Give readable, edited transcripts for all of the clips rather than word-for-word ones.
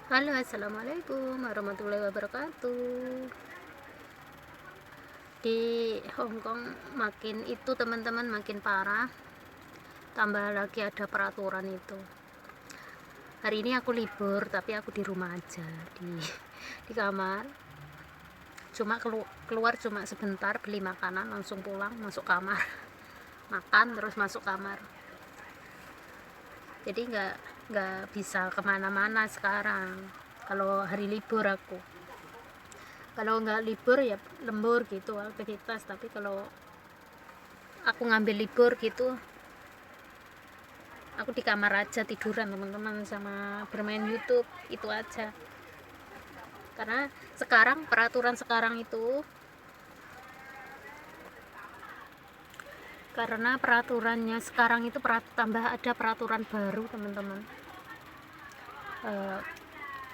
Halo, assalamualaikum warahmatullahi wabarakatuh. Di Hong Kong makin itu teman-teman makin parah. Tambah lagi ada peraturan itu. Hari ini aku libur, tapi aku di rumah aja, di kamar. Cuma keluar cuma sebentar beli makanan, langsung pulang masuk kamar. Makan terus masuk kamar. Jadi nggak bisa kemana-mana sekarang. Kalau hari libur aku. Kalau nggak libur ya lembur gitu aktivitas, tapi kalau aku ngambil libur gitu aku di kamar aja tiduran teman-teman sama bermain YouTube itu aja. Karena sekarang peraturan sekarang itu, karena peraturannya sekarang itu tambah ada peraturan baru teman-teman.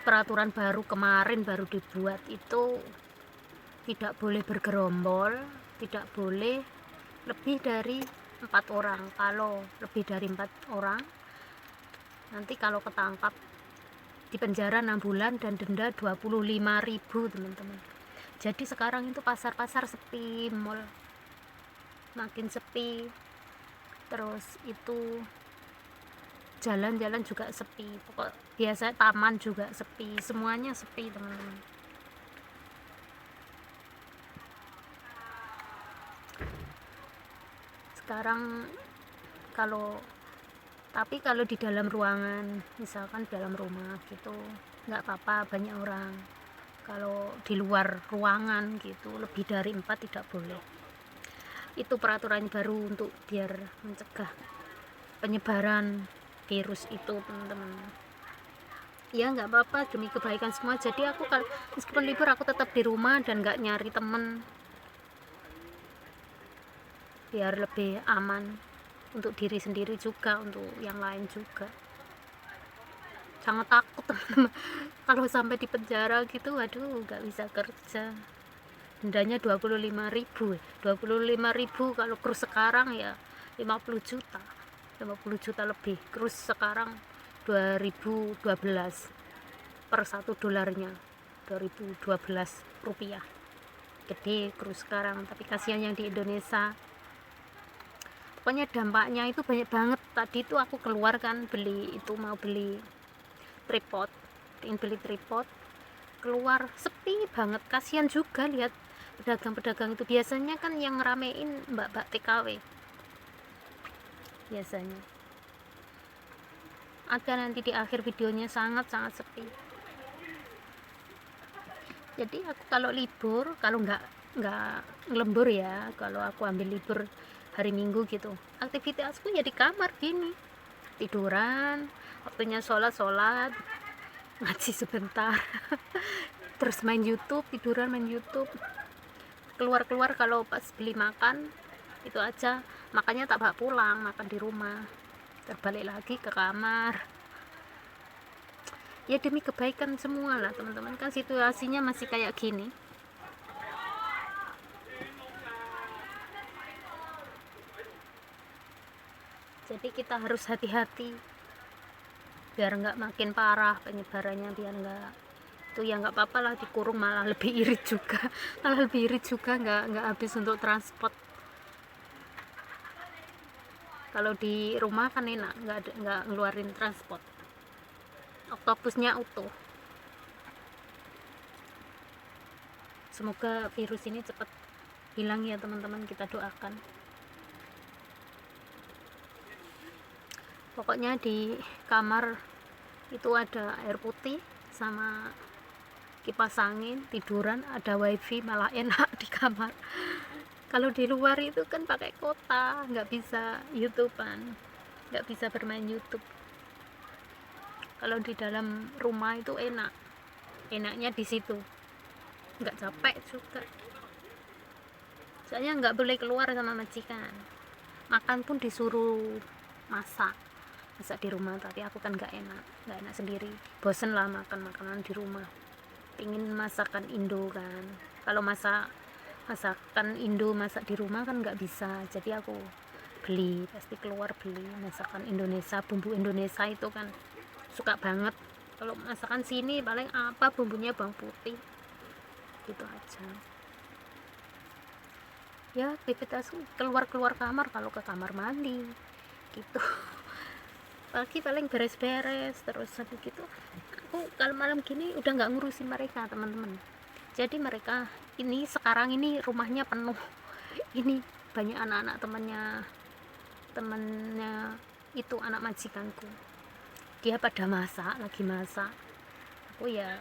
Peraturan baru kemarin baru dibuat itu, tidak boleh bergerombol, tidak boleh lebih dari 4 orang. Kalau lebih dari 4 orang, nanti kalau ketangkap di penjara 6 bulan dan denda 25.000 teman-teman. Jadi sekarang itu pasar-pasar sepi, mall makin sepi, terus itu jalan-jalan juga sepi, pokok biasa taman juga sepi, semuanya sepi teman-teman. Sekarang kalau kalau di dalam ruangan, misalkan dalam rumah gitu, nggak apa-apa banyak orang. Kalau di luar ruangan gitu, lebih dari 4 tidak boleh. Itu peraturan baru untuk biar mencegah penyebaran virus itu teman-teman. Ya nggak apa-apa, demi kebaikan semua. Jadi aku kalau meskipun libur aku tetap di rumah dan nggak nyari temen, biar lebih aman untuk diri sendiri juga, untuk yang lain juga. Sangat takut teman-teman kalau sampai di penjara gitu, aduh nggak bisa kerja. Dendanya 25.000, 25.000 kalau kurs sekarang ya 50 juta, 50 juta lebih. Kurs sekarang 2012 per 1 dolarnya, 2012 rupiah. Gede kurs sekarang, tapi kasihan yang di Indonesia. Pokoknya dampaknya itu banyak banget. Tadi itu aku keluar kan beli itu, mau beli tripod, ingin beli tripod, keluar sepi banget. Kasihan juga lihat pedagang-pedagang itu. Biasanya kan yang ngeramein mbak-mbak TKW biasanya. Ada nanti di akhir videonya, sangat-sangat sepi. Jadi aku kalau libur, kalau nggak lembur ya, kalau aku ambil libur hari Minggu gitu, aktivitasku ya di kamar gini, tiduran, waktunya sholat, ngaji sebentar, terus main YouTube, tiduran main YouTube, keluar-keluar kalau pas beli makan itu aja, makanya tak bawa pulang, makan di rumah, terbalik lagi ke kamar. Ya demi kebaikan semua lah teman-teman, kan situasinya masih kayak gini. Jadi kita harus hati-hati biar nggak makin parah penyebarannya, biar nggak itu ya nggak apa-apa lah dikurung, malah lebih irit juga malah lebih irit juga, nggak habis untuk transport. Kalau di rumah kan enak, nggak ngeluarin transport, oktopusnya utuh. Semoga virus ini cepat hilang ya teman-teman, kita doakan. Pokoknya di kamar itu ada air putih sama kipas angin, tiduran, ada wifi, malah enak di kamar. Kalau di luar itu kan pakai kota, nggak bisa YouTubean, nggak bisa bermain YouTube. Kalau di dalam rumah itu enak, enaknya di situ, nggak capek juga. Soalnya nggak boleh keluar sama majikan, makan pun disuruh masak di rumah. Tapi aku kan nggak enak sendiri, bosen lah makan makanan di rumah, pingin masakan Indo kan. Kalau masakan Indo masak di rumah kan nggak bisa, jadi aku pasti keluar beli masakan Indonesia, bumbu Indonesia itu kan suka banget. Kalau masakan sini paling apa bumbunya bawang putih gitu aja. Ya aktivitas keluar kamar kalau ke kamar mandi gitu. Pagi paling beres-beres, terus habis gitu aku kalau malam gini udah nggak ngurusin mereka teman-teman. Jadi mereka ini sekarang ini rumahnya penuh. Ini banyak anak-anak temennya itu anak majikanku, dia pada lagi masak. Aku ya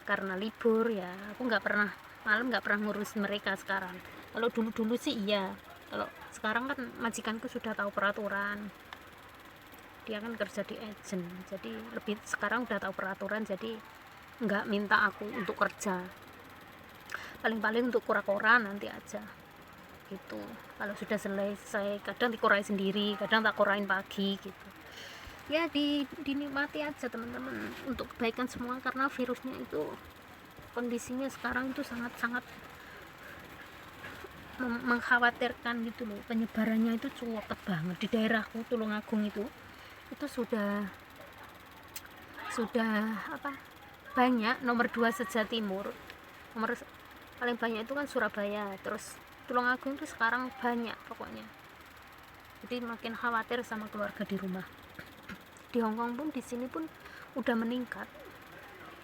karena libur ya aku nggak pernah malam, nggak pernah ngurus mereka sekarang. Kalau dulu sih iya, kalau sekarang kan majikanku sudah tahu peraturan, dia kan kerja di agent, jadi lebih sekarang udah tahu peraturan, jadi nggak minta aku untuk kerja, paling-paling untuk kura-kura nanti aja gitu. Kalau sudah selesai kadang dikurai sendiri, kadang tak kurain pagi gitu. Ya dinikmati aja teman-teman, untuk kebaikan semua, karena virusnya itu kondisinya sekarang itu sangat-sangat mengkhawatirkan gitu loh. Penyebarannya itu cepet banget di daerahku Tulungagung itu sudah apa, banyak nomor 2 sejak timur. Nomor paling banyak itu kan Surabaya, terus Tulungagung itu sekarang banyak pokoknya. Jadi makin khawatir sama keluarga di rumah. Di Hongkong pun, di sini pun udah meningkat,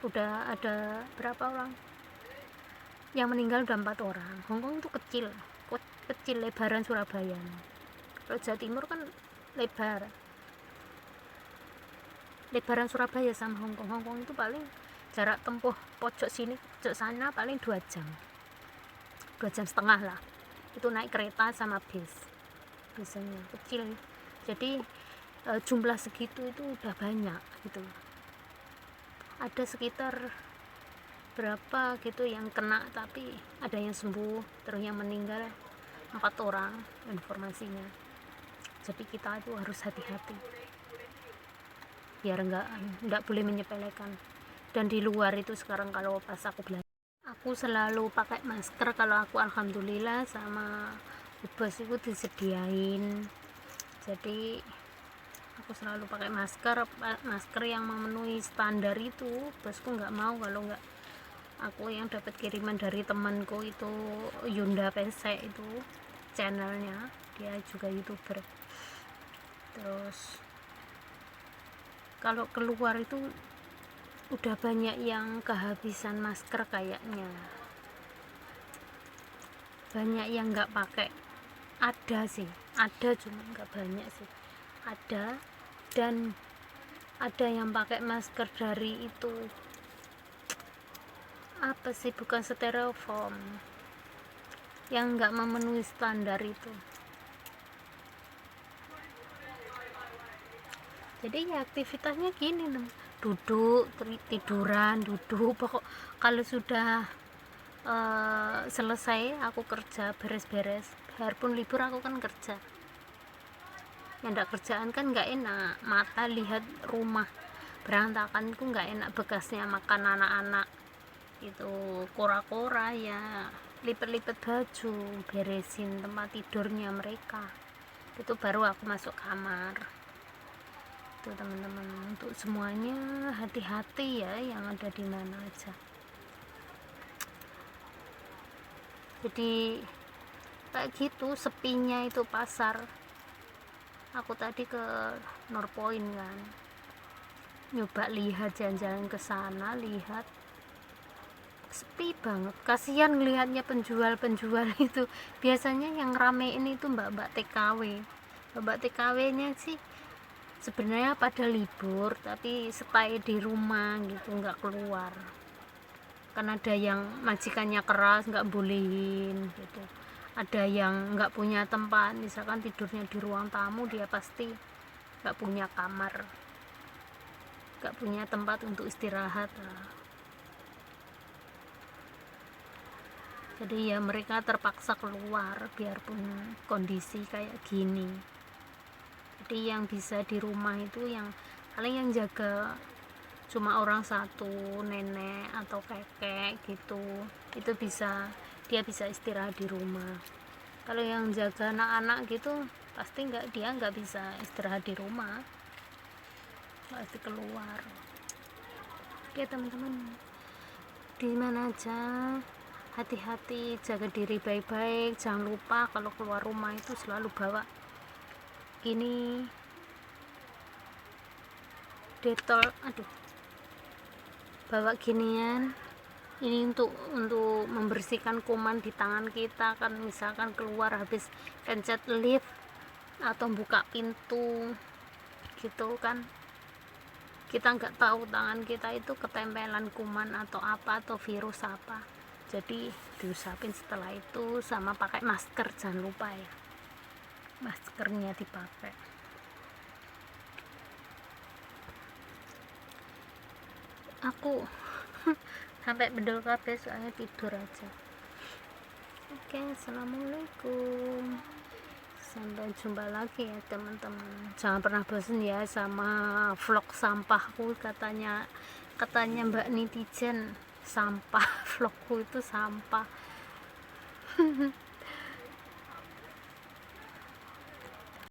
udah ada berapa orang yang meninggal, udah 4 orang. Hongkong itu kecil lebaran Surabaya. Kalau Jawa Timur kan lebaran Surabaya sama Hongkong itu paling jarak tempuh pojok sini pojok sana paling 2 jam setengah lah, itu naik kereta sama bis. Biasanya kecil, jadi jumlah segitu itu udah banyak gitu. Ada sekitar berapa gitu yang kena, tapi ada yang sembuh, terus yang meninggal 4 orang informasinya. Jadi kita itu harus hati-hati biar nggak boleh menyepelekan. Dan di luar itu sekarang kalau pas aku belajar, aku selalu pakai masker. Kalau aku alhamdulillah sama bos itu disediain, jadi aku selalu pakai masker yang memenuhi standar itu. Bosku nggak mau kalau nggak aku yang dapat kiriman dari temanku itu, Yunda Pesek itu channelnya, dia juga youtuber. Terus kalau keluar itu udah banyak yang kehabisan masker kayaknya, banyak yang nggak pakai. Ada sih, ada, cuma nggak banyak sih, ada. Dan ada yang pakai masker dari itu apa sih, bukan styrofoam, yang nggak memenuhi standar itu. Jadi ya aktivitasnya gini, duduk, tiduran, duduk, pokok kalau sudah selesai aku kerja, beres-beres, biarpun libur aku kan kerja. Yang ndak kerjaan kan nggak enak, mata lihat rumah berantakan itu nggak enak, bekasnya makan anak-anak itu, kora-kora ya, lipet-lipet baju, beresin tempat tidurnya mereka, itu baru aku masuk kamar. Itu teman-teman, untuk semuanya hati-hati ya, yang ada di mana aja. Jadi kayak gitu sepinya itu pasar. Aku tadi ke Norpoint kan, nyoba lihat, jalan-jalan ke sana, lihat sepi banget, kasihan ngelihatnya penjual-penjual itu. Biasanya yang ramein itu mbak-mbak TKW. Mbak TKW nya sih sebenarnya pada libur, tapi stay di rumah gitu, nggak keluar. Kan ada yang majikannya keras, nggak bolehin gitu. Ada yang nggak punya tempat, misalkan tidurnya di ruang tamu, dia pasti nggak punya kamar, nggak punya tempat untuk istirahat. Jadi ya mereka terpaksa keluar biarpun kondisi kayak gini. Jadi yang bisa di rumah itu yang paling yang jaga cuma orang satu, nenek atau kakek gitu, itu dia bisa istirahat di rumah. Kalau yang jaga anak-anak gitu pasti dia nggak bisa istirahat di rumah, pasti keluar. Oke teman-teman, di mana aja hati-hati, jaga diri baik-baik, jangan lupa kalau keluar rumah itu selalu bawa ini detol, bawa ginian ini untuk membersihkan kuman di tangan kita kan, misalkan keluar habis pencet lift atau buka pintu gitu kan, kita nggak tahu tangan kita itu ketempelan kuman atau apa atau virus apa, jadi diusapin setelah itu, sama pakai masker, jangan lupa ya, maskernya dipakai. Aku sampai bedol kabeh soalnya tidur aja. Oke, assalamualaikum, sampai jumpa lagi ya teman-teman. Jangan pernah bosan ya sama vlog sampahku, katanya Mbak netizen, sampah vlogku itu sampah.